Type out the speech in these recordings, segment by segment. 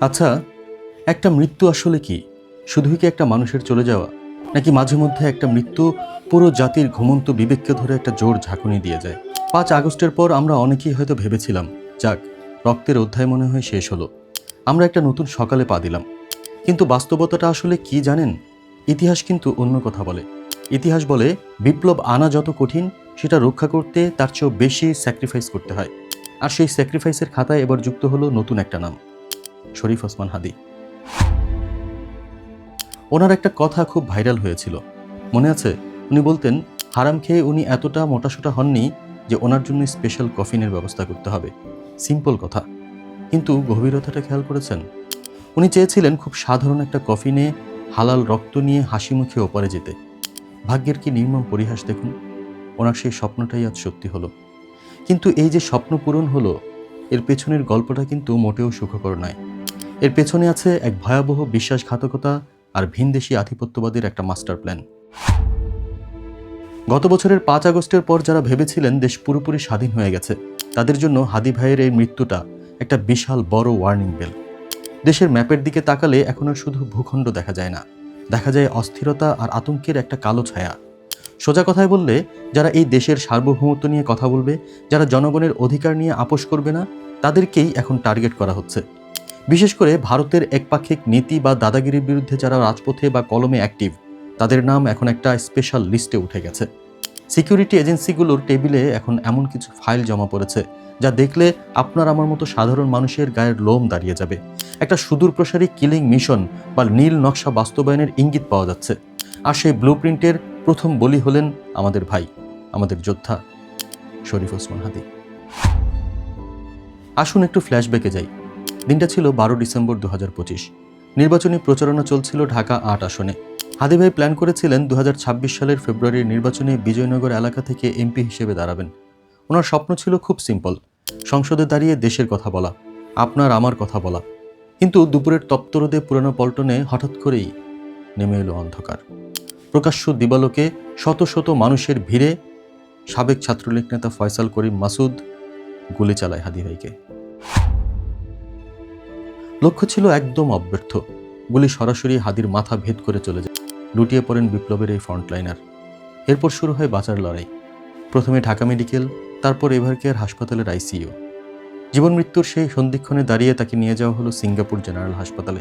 আচ্ছা, একটা মৃত্যু আসলে কি? শুধুই কি একটা মানুষের চলে যাওয়া? নাকি মাঝে মধ্যে একটা মৃত্যু পুরো জাতির ঘুমন্ত বিবেককে ধরে একটা জোর ঝাঁকুনি দিয়ে যায়? 5 আগস্টের পর আমরা অনেকেই হয়তো ভেবেছিলাম, যাক, রক্তের অধ্যায় মনে হয় শেষ হলো। আমরা একটা নতুন সকালে পা দিলাম। কিন্তু বাস্তবতাটা আসলে কি জানেন? ইতিহাস কিন্তু অন্য কথা বলে। ইতিহাস বলে বিপ্লব আনা যত কঠিন, সেটা রক্ষা করতে তার চেয়েও বেশি স্যাক্রিফাইস করতে হয়। আর সেই স্যাক্রিফাইসের খাতায় এবার যুক্ত হলো নতুন একটা নাম, শরীফ ওসমান হাদী। ওনার একটা কথা খুব ভাইরাল হয়েছিল, মনে আছে? উনি বলতেন, হারাম খেয়ে উনি এতটা মোটাসোটা হননি যে ওনার জন্য স্পেশাল কফিনের ব্যবস্থা করতে হবে। সিম্পল কথা, কিন্তু গভীরতাটা খেয়াল করেছেন? উনি চেয়েছিলেন খুব সাধারণ একটা কফিনে হালাল রক্ত নিয়ে হাসি মুখে ওপারে যেতে। ভাগ্যের কি নির্মম পরিহাস দেখুন, ওনার সেই স্বপ্নটাই আজ সত্যি হলো। কিন্তু এই যে স্বপ্ন পূরণ হলো, এর পেছনের গল্পটা কিন্তু মোটেও সুখকর নয়। এর পেছনে আছে এক ভয়াবহ বিশ্বাসঘাতকতা আর ভিনদেশি আধিপত্যবাদের একটা মাস্টার প্ল্যান। গত বছরের 5 আগস্টের পর যারা ভেবেছিলেন দেশ পুরোপুরি স্বাধীন হয়ে গেছে, তাদের জন্য হাদী ভাইয়ের এই মৃত্যুটা একটা বিশাল বড় ওয়ার্নিং বেল। দেশের ম্যাপের দিকে তাকালে এখন আর শুধু ভূখণ্ড দেখা যায় না, দেখা যায় অস্থিরতা আর আতঙ্কের একটা কালো ছায়া। সোজা কথায় বললে, যারা এই দেশের সার্বভৌমত্ব নিয়ে কথা বলবে, যারা জনগণের অধিকার নিয়ে আপোষ করবে না, তাদেরকেই এখন টার্গেট করা হচ্ছে। বিশেষ করে ভারতের একপাক্ষিক নীতি বা দাদাগিরির বিরুদ্ধে যারা রাজপথে বা কলমে অ্যাক্টিভ, তাদের নাম এখন একটা স্পেশাল লিস্টে উঠে গেছে। সিকিউরিটি এজেন্সিগুলোর টেবিলে এখন এমন কিছু ফাইল জমা পড়েছে যা দেখলে আপনার আমার মতো সাধারণ মানুষের গায়ের লোম দাঁড়িয়ে যাবে। একটা সুদূরপ্রসারী কিলিং মিশন বা নীল নকশা বাস্তবায়নের ইঙ্গিত পাওয়া যাচ্ছে। আর সেই ব্লুপ্রিন্টের প্রথম বলি হলেন আমাদের ভাই, আমাদের যোদ্ধা শরীফ ওসমান হাদী। আসুন একটু ফ্ল্যাশব্যাকে যাই। দিনটা ছিল 12 ডিসেম্বর 2025। নির্বাচনী প্রচারণা চলছিল ঢাকা 8 আসনে। হাদী ভাই প্ল্যান করেছিলেন 2026 সালের ফেব্রুয়ারির নির্বাচনে বিজয়নগর এলাকা থেকে এমপি হিসেবে দাঁড়াবেন। ওনার স্বপ্ন ছিল খুব সিম্পল, সংসদে দাঁড়িয়ে দেশের কথা বলা, আপনার আমার কথা বলা। কিন্তু দুপুরের তপ্ত রোদে পুরানো পল্টনে হঠাৎ করেই নেমে এলো অন্ধকার। প্রকাশ্য দিবালোকে শত শত মানুষের ভিড়ে সাবেক ছাত্রলীগ নেতা ফয়সাল করিম মাসুদ গুলি চালায় হাদী ভাইকে। লক্ষ্য ছিল একদম অব্যর্থ, গুলি সরাসরি হাদীর মাথা ভেদ করে চলে যায়। লুটিয়ে পড়েন বিপ্লবের এই ফ্রন্টলাইনার। এরপর শুরু হয় বাঁচার লড়াই। প্রথমে ঢাকা মেডিকেল, তারপর এভারকেয়ার হাসপাতালের আইসিইউ। জীবন মৃত্যুর সেই সন্ধিক্ষণে দাঁড়িয়ে তাকে নিয়ে যাওয়া হলো সিঙ্গাপুর জেনারেল হাসপাতালে।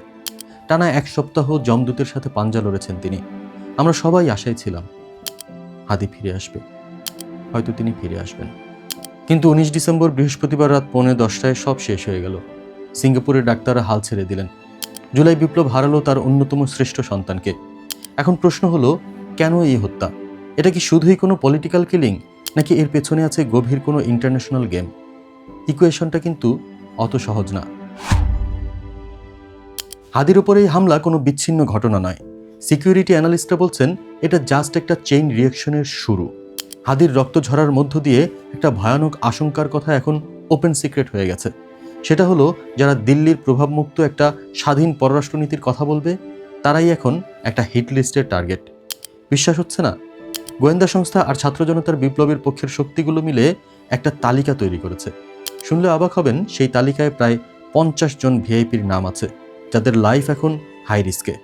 টানা 1 সপ্তাহ যমদূতের সাথে পাঞ্জা লড়েছেন তিনি। আমরা সবাই আশায় ছিলাম, হাদী ফিরে আসবে, হয়তো তিনি ফিরে আসবেন। কিন্তু 19 ডিসেম্বর বৃহস্পতিবার রাত 9:45টায় সব শেষ হয়ে গেল। সিঙ্গাপুরের ডাক্তাররা হাল ছেড়ে দিলেন। জুলাই বিপ্লব হারালো তার অন্যতম শ্রেষ্ঠ সন্তানকে। এখন প্রশ্ন হলো, কেন এই হত্যা? এটা কি শুধুই কোনো পলিটিক্যাল কিলিং, নাকি এর পেছনে আছে গভীর কোনো ইন্টারন্যাশনাল গেম? ইকুয়েশনটা কিন্তু অত সহজ না। হাদীর উপর এই হামলা কোনো বিচ্ছিন্ন ঘটনা নয়। সিকিউরিটি অ্যানালিস্টরা বলছেন এটা জাস্ট একটা চেইন রিয়াকশনের শুরু। হাদীর রক্ত ঝরার মধ্য দিয়ে একটা ভয়ানক আশঙ্কার কথা এখন ওপেন সিক্রেট হয়ে গেছে। সেটা হলো, যারা দিল্লির প্রভাবমুক্ত একটা স্বাধীন পররাষ্ট্রনীতির কথা বলবে, তারাই এখন একটা হিট লিস্টের টার্গেট। বিশ্বাস হচ্ছে না? গোয়েন্দা সংস্থা আর ছাত্র জনতার বিপ্লবের পক্ষের শক্তিগুলো মিলে একটা তালিকা তৈরি করেছে। শুনলে অবাক হবেন, সেই তালিকায় প্রায় 50 জন ভিআইপির নাম আছে, যাদের লাইফ এখন হাই রিস্কে।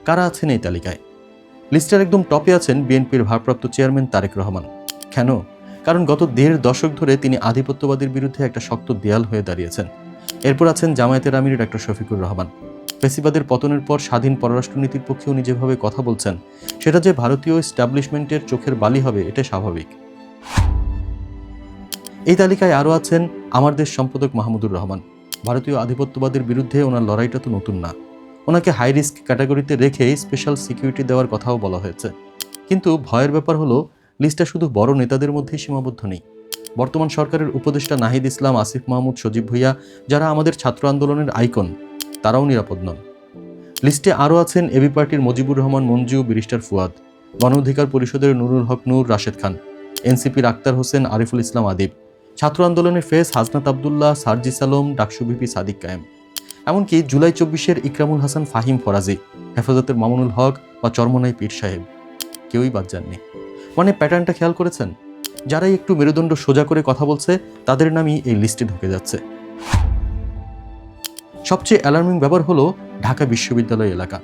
কারা আছেন এই তালিকায়? লিস্টের একদম টপে আছেন বিএনপির ভারপ্রাপ্ত চেয়ারম্যান তারেক রহমান। কেন? কারণ গত 1.5 দশক ধরে তিনি আধিপত্যবাদের বিরুদ্ধে একটা শক্ত দেয়াল হয়ে দাঁড়িয়েছেন। এরপর আছেন জামায়াতের আমির ডক্টর শফিকুর রহমান। ফেসিবাদের পতনের পর স্বাধীন পররাষ্ট্রনীতির পক্ষে উনি যেভাবে কথা বলছেন, সেটা যে ভারতীয় এস্টাবলিশমেন্টের চোখের বালি হবে, এটা স্বাভাবিক। এই তালিকায় আরও আছেন আমার দেশ সম্পাদক মাহমুদুর রহমান। ভারতীয় আধিপত্যবাদের বিরুদ্ধে ওনার লড়াইটা তো নতুন না। ওনাকে হাই রিস্ক ক্যাটাগরিতে রেখে স্পেশাল সিকিউরিটি দেওয়ার কথাও বলা হয়েছে। কিন্তু ভয়ের ব্যাপার হলো, লিস্টটা শুধু বড় নেতাদের মধ্যেই সীমাবদ্ধ নেই। বর্তমান সরকারের উপদেষ্টা নাহিদ ইসলাম, আসিফ মাহমুদ, সজীব ভুইয়া, যারা আমাদের ছাত্র আন্দোলনের আইকন, তারাও নিরাপদ নন। লিস্টে আরও আছেন এবি পার্টির মুজিবুর রহমান মঞ্জু, ব্যারিস্টার ফুয়াদ, গণ অধিকার পরিষদের নুরুল হক নূর, রাশেদ খান, এনসিপির আক্তার হোসেন, আরিফুল ইসলাম আদিব, ছাত্র আন্দোলনের ফেস হাসনাত আবদুল্লাহ, সার্জিস আলম, ডাকসু ভিপি সাদিক কায়েম, এমনকি জুলাই 24-এর ইকরামুল হাসান ফাহিম ফরাজি, হেফাজতের মামুনুল হক বা চরমনাই পীর সাহেব, কেউই বাদ যাননি। মানে প্যাটার্নটা খেয়াল করেছেন? যারাই একটু মেরুদণ্ড সোজা করে কথা বলছে, তাদের নামই এই লিস্টে ঢুকে যাচ্ছে। সবচেয়ে অ্যালার্মিং ব্যাপার হলো ঢাকা বিশ্ববিদ্যালয় এলাকা।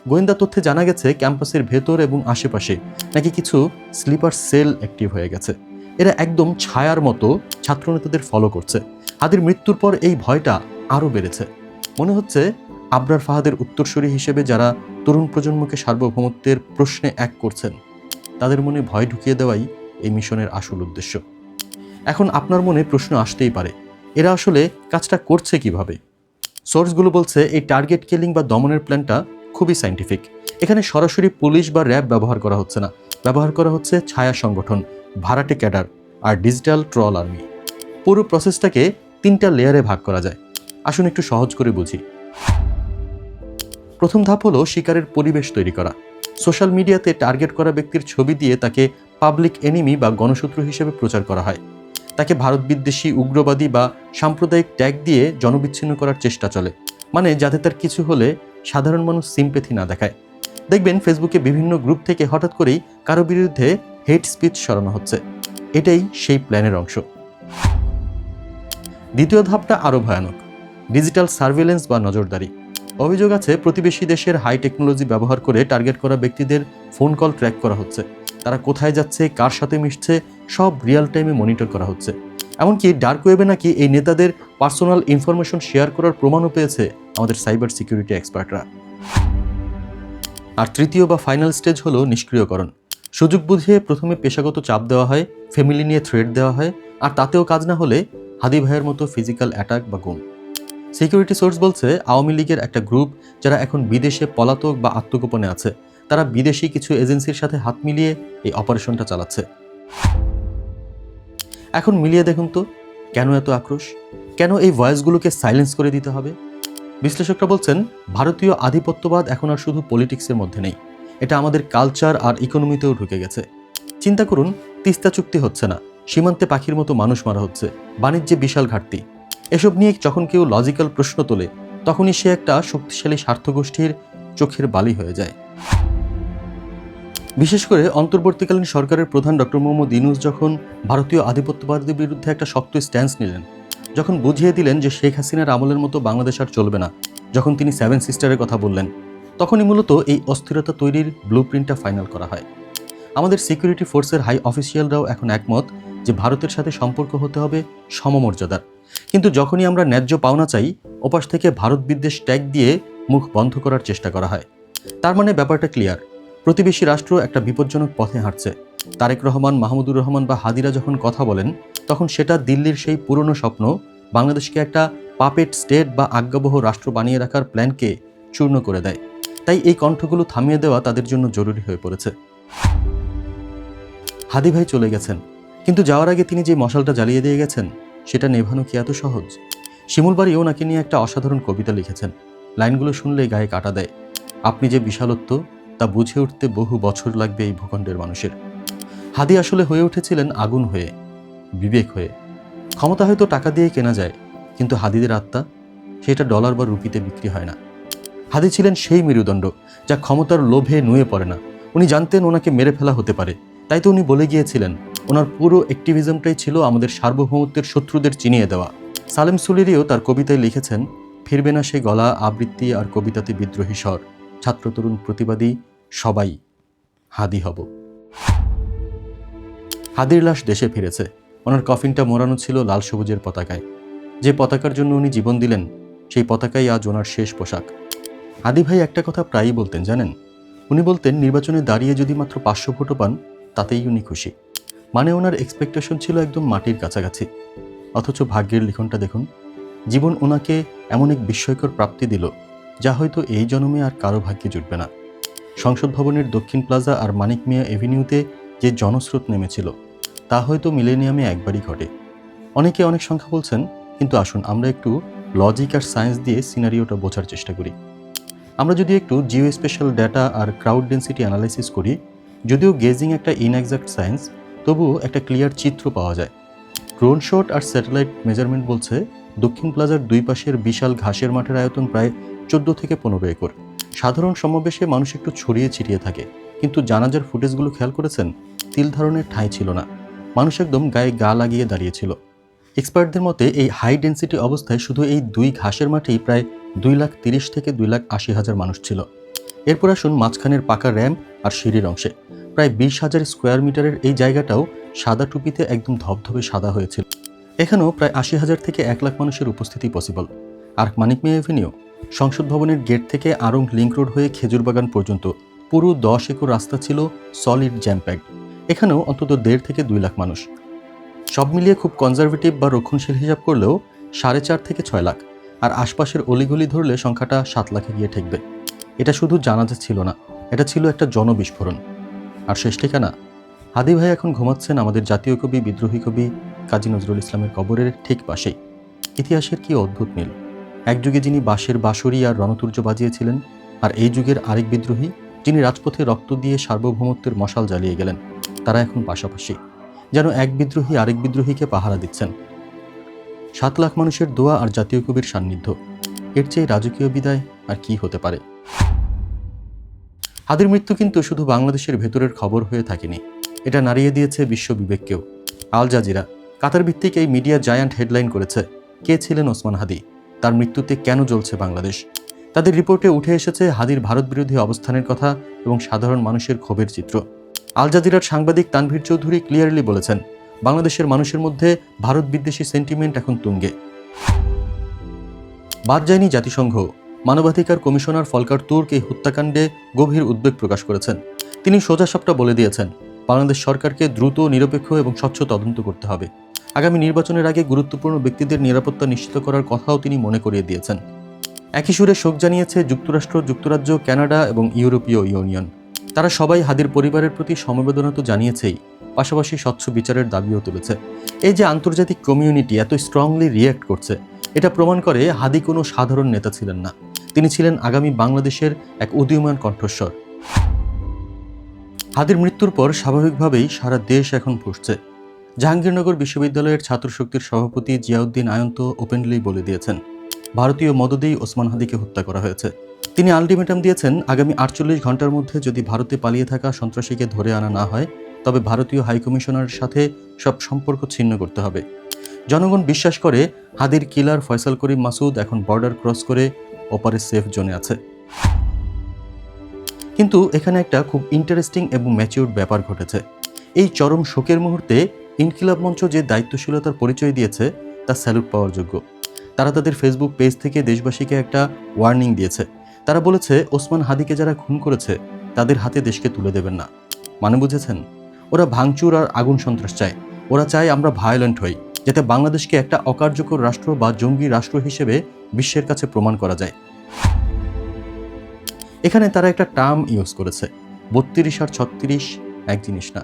গোয়েন্দা তথ্যে জানা গেছে ক্যাম্পাসের ভেতর এবং আশেপাশে নাকি কিছু স্লিপার সেল অ্যাক্টিভ হয়ে গেছে। এরা একদম ছায়ার মতো ছাত্রনেতাদের ফলো করছে। হাদির মৃত্যুর পর এই ভয়টা আরও বেড়েছে। মনে হচ্ছে আবরার ফাহাদের উত্তরসূরি হিসেবে যারা তরুণ প্রজন্মকে সার্বভৌমত্বের প্রশ্নে এক করছেন, তাদের মনে ভয় ঢুকিয়ে দেওয়াই এই মিশনের আসল উদ্দেশ্য। এখন আপনার মনে প্রশ্ন আসতেই পারে, এরা আসলে কাজটা করছে কিভাবে? সোর্সগুলো বলছে এই টার্গেট কিলিং বা দমনের প্ল্যানটা খুবই সায়েন্টিফিক। এখানে সরাসরি পুলিশ বা র্যাব ব্যবহার করা হচ্ছে না, ব্যবহার করা হচ্ছে ছায়া সংগঠন, ভাড়াটে ক্যাডার আর ডিজিটাল ট্রল আর্মি। পুরো প্রসেসটাকে 3টা লেয়ারে ভাগ করা যায়। আসুন একটু সহজ করে বুঝি। প্রথম ধাপ হলো শিকারের পরিবেশ তৈরি করা। সোশ্যাল মিডিয়াতে টার্গেট করা ব্যক্তির ছবি দিয়ে তাকে পাবলিক এনিমি বা গণশত্রু হিসেবে প্রচার করা হয়। তাকে ভারত বিদ্বেষী, উগ্রবাদী বা সাম্প্রদায়িক ট্যাগ দিয়ে জনবিচ্ছিন্ন করার চেষ্টা চলে, মানে যাতে তার কিছু হলে সাধারণ মানুষ সিম্প্যাথি না দেখায়। দেখবেন ফেসবুকে বিভিন্ন গ্রুপ থেকে হঠাৎ করেই কারো বিরুদ্ধে হেট স্পিচ সরানো হচ্ছে। এটাই সেই প্ল্যানের অংশ। দ্বিতীয় ধাপটা আরও ভয়ানক, ডিজিটাল সার্ভেলেন্স বা নজরদারি। অভিযোগ আছে প্রতিবেশী দেশের হাই টেকনোলজি ব্যবহার করে টার্গেট করা ব্যক্তিদের ফোন কল ট্র্যাক করা হচ্ছে। তারা কোথায় যাচ্ছে, কার সাথে মিশছে, সব রিয়েল টাইমে মনিটর করা হচ্ছে। এমনকি ডার্ক ওয়েবে নাকি এই নেতাদের পার্সোনাল ইনফরমেশন শেয়ার করার প্রমাণও পেয়েছে আমাদের সাইবার সিকিউরিটি এক্সপার্টরা। আর তৃতীয় বা ফাইনাল স্টেজ হলো নিষ্ক্রিয়করণ। সুযোগ বুঝে প্রথমে পেশাগত চাপ দেওয়া হয়, ফ্যামিলি নিয়ে থ্রেট দেওয়া হয়, আর তাতেও কাজ না হলে হাদি ভাইয়ের মতো ফিজিক্যাল অ্যাটাক বা গুম। সিকিউরিটি সোর্স বলছে আওয়ামী লীগের একটা গ্রুপ যারা এখন বিদেশে পলাতক বা আত্মগোপনে আছে, তারা বিদেশি কিছু এজেন্সির সাথে হাত মিলিয়ে এই অপারেশনটা চালাচ্ছে। এখন মিলিয়ে দেখুন তো, কেন এত আক্রোশ? কেন এই ভয়েসগুলোকে সাইলেন্স করে দিতে হবে? বিশ্লেষকরা বলছেন ভারতীয় আধিপত্যবাদ এখন আর শুধু পলিটিক্সের মধ্যে নেই, এটা আমাদের কালচার আর ইকোনমিতেও ঢুকে গেছে। চিন্তা করুন, তিস্তা চুক্তি হচ্ছে না, সীমান্তে পাখির মতো মানুষ মারা হচ্ছে, বাণিজ্যে বিশাল ঘাটতি। এসব নিয়ে যখন কেউ লজিক্যাল প্রশ্ন তোলে, তখনই সে একটা শক্তিশালী স্বার্থগোষ্ঠীর চোখের বালি হয়ে যায়। বিশেষ করে অন্তর্বর্তীকালীন সরকারের প্রধান ডক্টর মোহাম্মদ ইউনূস যখন ভারতীয় আধিপত্যবাদের বিরুদ্ধে একটা শক্ত স্ট্যান্স নিলেন, যখন বুঝিয়ে দিলেন যে শেখ হাসিনার আমলের মতো বাংলাদেশ আর চলবে না, যখন তিনি 7 সিস্টারের কথা বললেন, তখনই মূলত এই অস্থিরতা তৈরির ব্লুপ্রিন্টটা ফাইনাল করা হয়। আমাদের সিকিউরিটি ফোর্সের হাই অফিসিয়ালরাও এখন একমত যে ভারতের সাথে সম্পর্ক হতে হবে সমমর্যাদার। কিন্তু যখনই আমরা ন্যায্য পাওনা চাই, ওপাশ থেকে ভারত বিদ্বেষ ট্যাগ দিয়ে মুখ বন্ধ করার চেষ্টা করা হয়। তার মানে ব্যাপারটা ক্লিয়ার, প্রতিবেশী রাষ্ট্র একটা বিপজ্জনক পথে হাঁটছে। তারেক রহমান, মাহমুদুর রহমান বা হাদিরা যখন কথা বলেন, তখন সেটা দিল্লির সেই পুরনো স্বপ্ন, বাংলাদেশকে একটা পাপেট স্টেট বা আজ্ঞাবহ রাষ্ট্র বানিয়ে রাখার প্ল্যানকে চূর্ণ করে দেয়। তাই এই কণ্ঠগুলো থামিয়ে দেওয়া তাদের জন্য জরুরি হয়ে পড়েছে। হাদি ভাই চলে গেছেন, কিন্তু যাওয়ার আগে তিনি যে মশালটা জ্বালিয়ে দিয়ে গেছেন, সেটা নেভানো কি এত সহজ? শিমুল বাড়ি ওনাকে নিয়ে একটা অসাধারণ কবিতা লিখেছেন। লাইনগুলো শুনলে গায়ে কাটা দেয়। আপনি যে বিশালত্ব, তা বুঝে উঠতে বহু বছর লাগবে এই ভূখণ্ডের মানুষের। হাদি আসলে হয়ে উঠেছিলেন আগুন হয়ে, বিবেক হয়ে। ক্ষমতা হয়তো টাকা দিয়ে কেনা যায়, কিন্তু হাদিদের আত্মা, সেটা ডলার বা রুপিতে বিক্রি হয় না। হাদি ছিলেন সেই মেরুদণ্ড যা ক্ষমতার লোভে নুয়ে পড়ে না। উনি জানতেন ওনাকে মেরে ফেলা হতে পারে, তাই তো উনি বলে গিয়েছিলেন ওনার পুরো অ্যাক্টিভিজমটাই ছিল আমাদের সার্বভৌমত্বের শত্রুদের চিনিয়ে দেওয়া। সালেম সুলিরিও তার কবিতায় লিখেছেন, ফিরবে না সে গলা, আবৃত্তি আর কবিতাতে বিদ্রোহী স্বর, ছাত্র তরুণ প্রতিবাদী সবাই হাদি হব। হাদির লাশ দেশে ফিরেছে। ওনার কফিনটা মোড়ানো ছিল লাল সবুজের পতাকায়। যে পতাকার জন্য উনি জীবন দিলেন, সেই পতাকাই আজ ওনার শেষ পোশাক। হাদি ভাই একটা কথা প্রায়ই বলতেন, জানেন? উনি বলতেন নির্বাচনে দাঁড়িয়ে যদি মাত্র 500 ভোটও পান, তাতেই উনি খুশি। মানে ওনার এক্সপেকটেশন ছিল একদম মাটির কাছাকাছি। অথচ ভাগ্যের লিখনটা দেখুন, জীবন ওনাকে এমন এক বিস্ময়কর প্রাপ্তি দিল, যা হয়তো এই জন্মে আর কারো ভাগ্যে জুটবে না। সংসদ ভবনের দক্ষিণ প্লাজা আর মানিক মিয়া এভিনিউতে যে জনস্রোত নেমেছিল, তা হয়তো মিলেনিয়ামে একবারই ঘটে। অনেকে অনেক সংখ্যা বলছেন, কিন্তু আসুন আমরা একটু লজিক আর সায়েন্স দিয়ে সিনারিওটা বোঝার চেষ্টা করি। আমরা যদি একটু জিও স্পেশাল ডেটা আর ক্রাউড ডেন্সিটি অ্যানালাইসিস করি, যদিও গেজিং একটা ইনএক্সাক্ট সায়েন্স, তবুও একটা ক্লিয়ার চিত্র পাওয়া যায়। ড্রোন শট আর স্যাটেলাইট মেজারমেন্ট বলছে দক্ষিণ প্লাজার দুই পাশের বিশাল ঘাসের মাঠের আয়তন প্রায় 14 থেকে 15 একর। সাধারণ সমাবেশে মানুষ একটু ছড়িয়ে ছিটিয়ে থাকে, কিন্তু জানাজার ফুটেজগুলো খেয়াল করেছেন, তিল ধারণের ঠাঁই ছিল না। মানুষ একদম গায়ে গা লাগিয়ে দাঁড়িয়েছিল। এক্সপার্টদের মতে এই হাই ডেন্সিটি অবস্থায় শুধু এই দুই ঘাসের মাঠেই প্রায় 2,30,000 থেকে 2,80,000 মানুষ ছিল। এরপর আসুন মাঝখানের পাকা র্যাম্প আর সিঁড়ির অংশে। প্রায় 20,000 স্কোয়ার মিটারের এই জায়গাটাও সাদা টুপিতে একদম ধবধবে সাদা হয়েছিল। এখানেও প্রায় 80,000 থেকে 1,00,000 মানুষের উপস্থিতি পসিবল। আর মানিক মিয়া এভিনিউ, সংসদ ভবনের গেট থেকে আড়ং লিংক রোড হয়ে খেজুরবাগান পর্যন্ত পুরো 10 একর রাস্তা ছিল সলিড জ্যাম প্যাকড। এখানেও অন্তত 1.5 থেকে 2 লাখ মানুষ। সব মিলিয়ে খুব কনজারভেটিভ বা রক্ষণশীল হিসাব করলেও 4.5 থেকে 6 লাখ, আর আশপাশের অলিগলি ধরলে সংখ্যাটা 7 লাখে গিয়ে ঠেকবে। এটা শুধু জানাজা ছিল না, এটা ছিল একটা জনবিস্ফোরণ। আর শেষ ঠিকানা, হাদী ভাই এখন ঘুমাচ্ছেন আমাদের জাতীয় কবি, বিদ্রোহী কবি কাজী নজরুল ইসলামের কবরের ঠিক পাশেই। ইতিহাসের কি অদ্ভুত মিল! এক যুগে যিনি বাঁশের বাঁশরি আর রণতুর্য বাজিয়েছিলেন, আর এই যুগের আরেক বিদ্রোহী যিনি রাজপথে রক্ত দিয়ে সার্বভৌমত্বের মশাল জ্বালিয়ে গেলেন, তারা এখন পাশাপাশি, যেন এক বিদ্রোহী আরেক বিদ্রোহীকে পাহারা দিচ্ছেন। 7 লাখ মানুষের দোয়া আর জাতীয় কবির সান্নিধ্য, এর চেয়ে রাজকীয় বিদায় আর কি হতে পারে? হাদীর মৃত্যু কিন্তু শুধু বাংলাদেশের ভেতরের খবর হয়ে থাকেনি, এটা নাড়িয়ে দিয়েছে বিশ্ব বিবেককেও। আল জাজিরা, কাতার ভিত্তিক এই মিডিয়া জায়ান্ট হেডলাইন করেছে, কে ছিলেন ওসমান হাদী, তার মৃত্যুতে কেন জ্বলছে বাংলাদেশ। তাদের রিপোর্টে উঠে এসেছে হাদীর ভারত বিরোধী অবস্থানের কথা এবং সাধারণ মানুষের ক্ষোভের চিত্র। আল জাজিরার সাংবাদিক তানভীর চৌধুরী ক্লিয়ারলি বলেছেন, বাংলাদেশের মানুষের মধ্যে ভারত বিদ্বেষী সেন্টিমেন্ট এখন তুঙ্গে। বাদ যায়নি জাতিসংঘ। মানবাধিকার কমিশনার ফলকার তুর্ক এই হত্যাকাণ্ডে গভীর উদ্বেগ প্রকাশ করেছেন। তিনি সোজাসাপটা বলে দিয়েছেন, বাংলাদেশ সরকারকে দ্রুত, নিরপেক্ষ এবং স্বচ্ছ তদন্ত করতে হবে। আগামী নির্বাচনের আগে গুরুত্বপূর্ণ ব্যক্তিদের নিরাপত্তা নিশ্চিত করার কথাও তিনি মনে করিয়ে দিয়েছেন। একই সুরে শোক জানিয়েছে যুক্তরাষ্ট্র, যুক্তরাজ্য, কানাডা এবং ইউরোপীয় ইউনিয়ন। তারা সবাই হাদীর পরিবারের প্রতি সমবেদনা তো জানিয়েছেই, পাশাপাশি স্বচ্ছ বিচারের দাবিও তুলেছে। এই যে আন্তর্জাতিক কমিউনিটি এত স্ট্রংলি রিয়্যাক্ট করছে, এটা প্রমাণ করে হাদী কোনো সাধারণ নেতা ছিলেন না, তিনি ছিলেন আগামী বাংলাদেশের এক উদীয়মান কণ্ঠস্বর। হাদীর মৃত্যুর পর স্বাভাবিকভাবেই সারা দেশ এখন ফুঁসছে। জাহাঙ্গীরনগর বিশ্ববিদ্যালয়ের ছাত্রশক্তির সভাপতি জিয়াউদ্দিন আয়ন তো ওপেনলি বলে দিয়েছেন, ভারতীয় মদদেই ওসমান হাদীকে হত্যা করা হয়েছে। তিনি আলটিমেটাম দিয়েছেন, আগামী 48 ঘন্টার মধ্যে যদি ভারতে পালিয়ে থাকা সন্ত্রাসীকে ধরে আনা না হয়, তবে ভারতীয় হাইকমিশনারের সাথে সব সম্পর্ক ছিন্ন করতে হবে। জনগণ বিশ্বাস করে হাদীর কিলার ফয়সাল করিম মাসুদ এখন বর্ডার ক্রস করে ওপারে সেফ জোনে আছে। কিন্তু এখানে একটা খুব ইন্টারেস্টিং এবং ম্যাচিউরড ব্যাপার ঘটেছে। এই চরম শোকের মুহূর্তে ইনকিলাব মঞ্চ যে দায়িত্বশীলতার পরিচয় দিয়েছে, তা স্যালুট পাওয়ার যোগ্য। তারা তাদের ফেসবুক পেজ থেকে দেশবাসীকে একটা ওয়ার্নিং দিয়েছে। তারা বলেছে, ওসমান হাদীকে যারা খুন করেছে তাদের হাতে দেশকে তুলে দেবেন না। মানে বুঝেছেন, ওরা ভাঙচুর আর আগুন সন্ত্রাস চায়। ওরা চায় আমরা ভায়োলেন্ট হই, যাতে বাংলাদেশকে একটা অকার্যকর রাষ্ট্র বা জঙ্গি রাষ্ট্র হিসেবে বিশ্বের কাছে প্রমাণ করা যায়। এখানে তারা একটা টার্ম ইউজ করেছে, 32 আর 36 এক জিনিস না।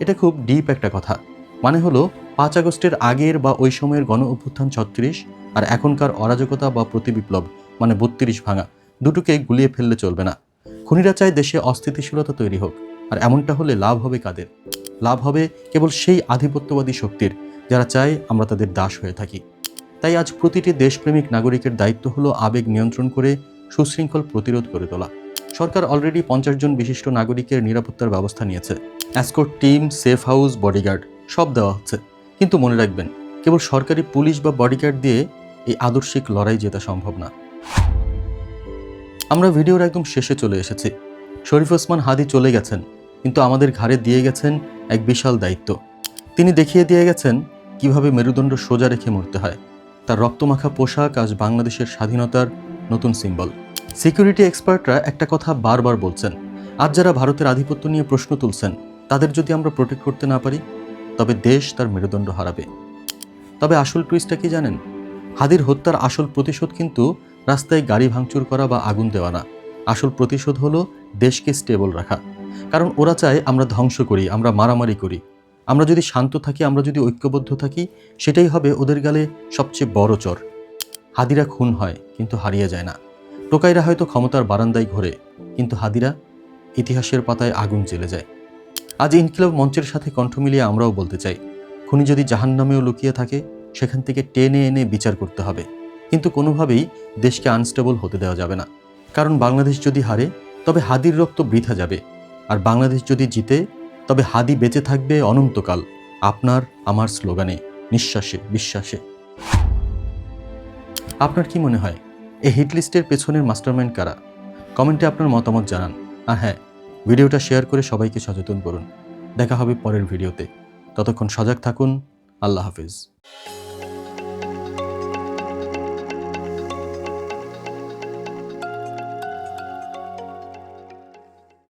এটা খুব ডিপ একটা কথা। মানে হলো 5 আগস্টের আগের বা ওই সময়ের গণ অভ্যুত্থান 36, আর এখনকার অরাজকতা বা প্রতিবিপ্লব মানে 32 ভাঙা, দুটোকে গুলিয়ে ফেললে চলবে না। খুনিরা চায় দেশে অস্থিতিশীলতা তৈরি হোক, আর এমনটা হলে লাভ হবে কাদের? লাভ হবে কেবল সেই আধিপত্যবাদী শক্তির যারা চায় আমরা তাদের দাস হয়ে থাকি। তাই আজ প্রতিটি দেশপ্রেমিক নাগরিকের দায়িত্ব হলো আবেগ নিয়ন্ত্রণ করে সুশৃঙ্খল প্রতিরোধ করে তোলা। সরকার অলরেডি 50 জন বিশিষ্ট নাগরিকের নিরাপত্তার ব্যবস্থা নিয়েছে। Escort team, safe house, bodyguard সব দেওয়া হচ্ছে। কিন্তু মনে রাখবেন, কেবল সরকারি পুলিশ বা বডিগার্ড দিয়ে এই আদর্শিক লড়াই জেতা সম্ভব না। আমরা ভিডিওর একদম শেষে চলে এসেছি। শরীফ ওসমান হাদী চলে গেছেন, কিন্তু আমাদের ঘাড়ে দিয়ে গেছেন এক বিশাল দায়িত্ব। তিনি দেখিয়ে দিয়ে গেছেন কিভাবে মেরুদণ্ড সোজা রেখে মরতে হয়। তার রক্তমাখা পোশাক আজ বাংলাদেশের স্বাধীনতার নতুন সিম্বল। সিকিউরিটি এক্সপার্টরা একটা কথা বারবার বলছেন, আজ যারা ভারতের আধিপত্য নিয়ে প্রশ্ন তুলছেন, তাদের যদি আমরা প্রোটেক্ট করতে না পারি, তবে দেশ তার মেরুদণ্ড হারাবে। তবে আসল টুইস্টটা কি জানেন? হাদীর হত্যার আসল প্রতিশোধ কিন্তু রাস্তায় গাড়ি ভাঙচুর করা বা আগুন দেওয়া না। আসল প্রতিশোধ হলো দেশকে স্টেবল রাখা। কারণ ওরা চায় আমরা ধ্বংস করি, আমরা মারামারি করি। আমরা যদি শান্ত থাকি, আমরা যদি ঐক্যবদ্ধ থাকি, সেটাই হবে ওদের গালে সবচেয়ে বড় চর। হাদীরা খুন হয় কিন্তু হারিয়ে যায় না। টোকাইরা হয়তো ক্ষমতার বারান্দায় ঘোরে, কিন্তু হাদীরা ইতিহাসের পাতায় আগুন জ্বেলে যায়। আজ ইনকিলাব মঞ্চের সাথে কণ্ঠ মিলিয়ে আমরাও বলতে চাই, খুনি যদি জাহান্নামেও লুকিয়ে থাকে, সেখান থেকে টেনে এনে বিচার করতে হবে। কিন্তু কোনোভাবেই দেশকে আনস্টেবল হতে দেওয়া যাবে না। কারণ বাংলাদেশ যদি হারে, তবে হাদীর রক্ত বৃথা যাবে। আর বাংলাদেশ যদি জিতে, তবে হাদী বেঁচে থাকবে অনন্তকাল, আপনার আমার স্লোগানে, নিঃশ্বাসে, বিশ্বাসে। আপনার কি মনে হয়, এই হিট লিস্টের পেছনের মাস্টারমাইন্ড কারা? কমেন্টে আপনার মতামত জানান। আর হ্যাঁ, ভিডিওটা শেয়ার করে সবাইকে সচেতন করুন। দেখা হবে পরের ভিডিওতে। ততক্ষণ সজাগ থাকুন। আল্লাহ হাফিজ।